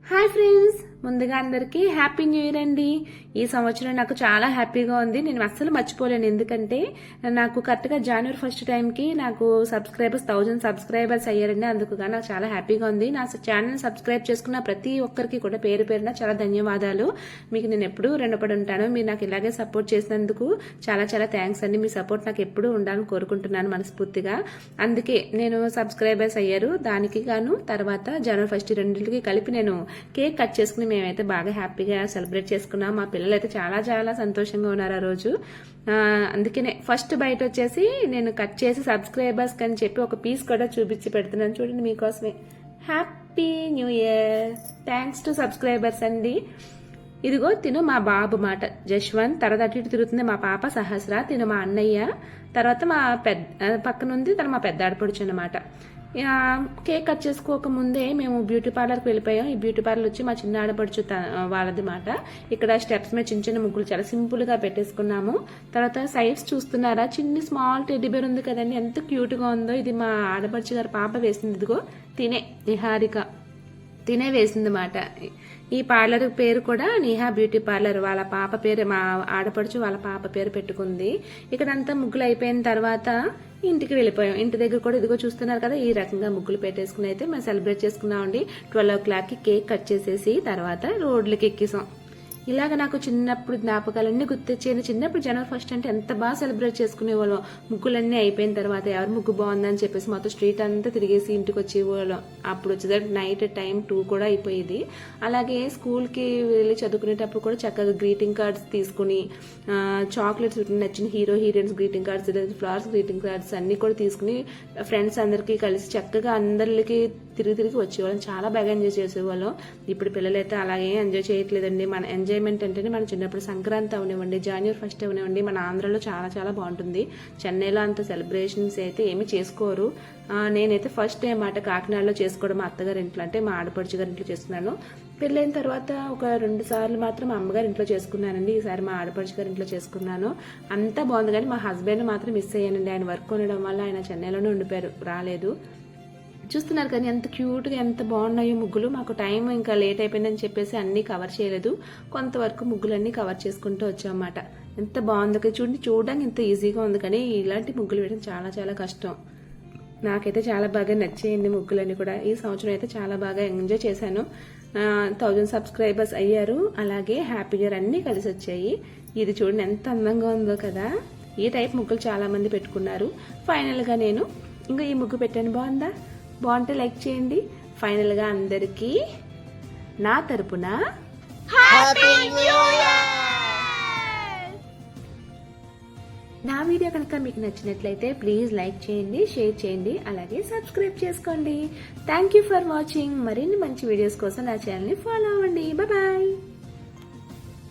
Hi friends, ముందుగా అందరికీ happy new year అండి. ఈ సంవత్సరం నాకు చాలా హ్యాపీగా ఉంది. నేను అస్సలు మర్చిపోలేను. ఎందుకంటే నాకు కరెక్ట్గా జనవరి 1 టైంకి నాకు 1000 సబ్స్క్రైబర్స్ అయ్యారండి. అందుకు నాకు చాలా హ్యాపీగా ఉంది. నా ఛానల్ సబ్స్క్రైబ్ చేసుకున్న ప్రతి ఒక్కరికి కూడా పేరు పేరున చాలా ధన్యవాదాలు. మీకు నేను ఎప్పుడూ రుణపడి ఉంటాను. మీరు నాకు ఇలాగే సపోర్ట్ చేసినందుకు చాలా చాలా థ్యాంక్స్ అండి. మీ సపోర్ట్ నాకు ఎప్పుడూ ఉండాలని కోరుకుంటున్నాను మనస్ఫూర్తిగా. అందుకే నేను సబ్స్క్రైబర్స్ అయ్యారు. దానికి గాను తర్వాత జనవరి 1 రెండింటికి కలిపి నేను కేక్ కట్ చేసుకుని మేమైతే బాగా హ్యాపీగా సెలబ్రేట్ చేసుకున్నాం. మా పిల్లలు అయితే చాలా చాలా సంతోషంగా ఉన్నారు ఆ రోజు. అందుకనే ఫస్ట్ బయట వచ్చేసి నేను కట్ చేసి సబ్స్క్రైబర్స్ అని చెప్పి ఒక పీస్ కూడా చూపించి పెడుతున్నాను. చూడండి మీకోసమే. Happy new year, thanks to subscribers అండి. ఇదిగో తిను మా బాబు మాట జశ్వంత్, తర్వాత అటు ఇటు తిరుగుతుంది మా పాప సహస్ర, తిను మా అన్నయ్య, తర్వాత మా పక్కనుంది తను మా పెద్ద ఆడపడుచు అన్నమాట. కేక్ కట్ చేసుకోక ముందే మేము బ్యూటీ పార్లర్కి వెళ్ళిపోయాం. ఈ బ్యూటీ పార్లర్ వచ్చి మా చిన్న ఆడపడుచు వాళ్ళది మాట. ఇక్కడ స్టెప్స్ మీద చిన్న చిన్న ముగ్గులు చాలా సింపుల్ గా పెట్టేసుకున్నాము. తర్వాత సైడ్స్ చూస్తున్నారా, చిన్న స్మాల్ టెడ్డీ బేర్ ఉంది కదండి, ఎంత క్యూట్ గా ఉందో. ఇది మా ఆడపడుచు గారి పాప వేసింది. ఇదిగో తినే నిహారిక తినే వేసింది మాట. ఈ పార్లర్ పేరు కూడా నిహా బ్యూటీ పార్లర్. వాళ్ళ పాప పేరు, మా ఆడపడుచు వాళ్ళ పాప పేరు పెట్టుకుంది. ఇక్కడంతా ముగ్గులు అయిపోయిన తర్వాత ఇంటికి వెళ్ళిపోయాం. ఇంటి దగ్గర కూడా ఇదిగో చూస్తున్నారు కదా, ఈ రకంగా ముగ్గులు పెట్టేసుకుని అయితే మేము సెలబ్రేట్ చేసుకున్నామండి. 12 o'clockకి కేక్ కట్ చేసేసి తర్వాత రోడ్లకి ఎక్కిసాం. ఇలాగ నాకు చిన్నప్పుడు జ్ఞాపకాలన్నీ గుర్తొచ్చేది. చిన్నప్పుడు జనవరి 1 అంటే ఎంత బాగా సెలబ్రేట్ చేసుకునేవాళ్ళం. ముగ్గులన్నీ అయిపోయిన తర్వాత ఎవరు ముగ్గు బాగుందని చెప్పేసి మొత్తం స్ట్రీట్ అంతా తిరిగేసి ఇంటికి వచ్చేవాళ్ళం. అప్పుడు వచ్చేసరికి నైట్ టైం 2 కూడా అయిపోయేది. అలాగే స్కూల్కి వెళ్ళి చదువుకునేటప్పుడు కూడా చక్కగా గ్రీటింగ్ కార్డ్స్ తీసుకుని చాక్లెట్స్ నచ్చిన hero heroines greeting cards, flowers greeting cards అన్ని కూడా తీసుకుని ఫ్రెండ్స్ అందరికీ కలిసి చక్కగా అందరికి తిరిగి వచ్చేవాళ్ళం. చాలా బాగా ఎంజాయ్ చేసేవాళ్ళం. ఇప్పుడు పిల్లలైతే అలాగే ఎంజాయ్ చేయట్లేదండి. మన ఎంజాయ్మెంట్ అంటేనే మన చిన్నప్పుడు సంక్రాంతి అవనివ్వండి, జనవరి 1 అవనివ్వండి, మన ఆంధ్రలో చాలా చాలా బాగుంటుంది. చెన్నైలో అంత సెలబ్రేషన్స్ అయితే ఏమి చేసుకోరు. నేనైతే ఫస్ట్ టైం మాట కాకినాడలో చేసుకోవడం మా అత్తగారి ఇంట్లో, అంటే మా ఆడపడుచు గారి ఇంట్లో చేస్తున్నాను. పెళ్ళైన తర్వాత ఒక 2 సార్లు మాత్రం మా అమ్మగారి ఇంట్లో చేసుకున్నానండి. ఈసారి మా ఆడపడుచు గారి ఇంట్లో చేసుకున్నాను. అంతా బాగుంది. కానీ మా హస్బెండ్ మాత్రం మిస్ అయ్యానండి. ఆయన వర్క్ ఉండడం వల్ల ఆయన చెన్నైలోనే ఉండిపోయారు, రాలేదు. చూస్తున్నారు కానీ ఎంత క్యూట్గా ఎంత బాగున్నాయో ముగ్గులు. మాకు టైం ఇంకా లేట్ అయిపోయిందని చెప్పేసి అన్నీ కవర్ చేయలేదు. కొంతవరకు ముగ్గులన్నీ కవర్ చేసుకుంటూ వచ్చామన్నమాట. ఎంత బాగుందో చూడండి. చూడడానికి ఎంత ఈజీగా ఉంది, కానీ ఇలాంటి ముగ్గులు వేయడం చాలా చాలా కష్టం. నాకైతే చాలా బాగా నచ్చేయండి ముగ్గులన్నీ కూడా. ఈ సంవత్సరం అయితే చాలా బాగా ఎంజాయ్ చేశాను. 1000 సబ్స్క్రైబర్స్ అయ్యారు. అలాగే హ్యాపీ ఇయర్ అన్నీ కలిసి వచ్చాయి. ఇది చూడండి ఎంత అందంగా ఉందో కదా. ఈ టైప్ ముగ్గులు చాలా మంది పెట్టుకున్నారు. ఫైనల్గా నేను ఇంకా ఈ ముగ్గు పెట్టాను. బాగుందా? బాగుంటే లైక్ చేయండి. ఫైనల్ గా అందరికీ నా తరపున నా వీడియో కనుక మీకు నచ్చినట్లయితే ప్లీజ్ లైక్ చేయండి, షేర్ చేయండి, అలాగే సబ్స్క్రైబ్ చేసుకోండి. Thank you for watching. మరిన్ని మంచి వీడియోస్ కోసం నా ఛానల్ని ఫాలో అవ్వండి. బాయ్.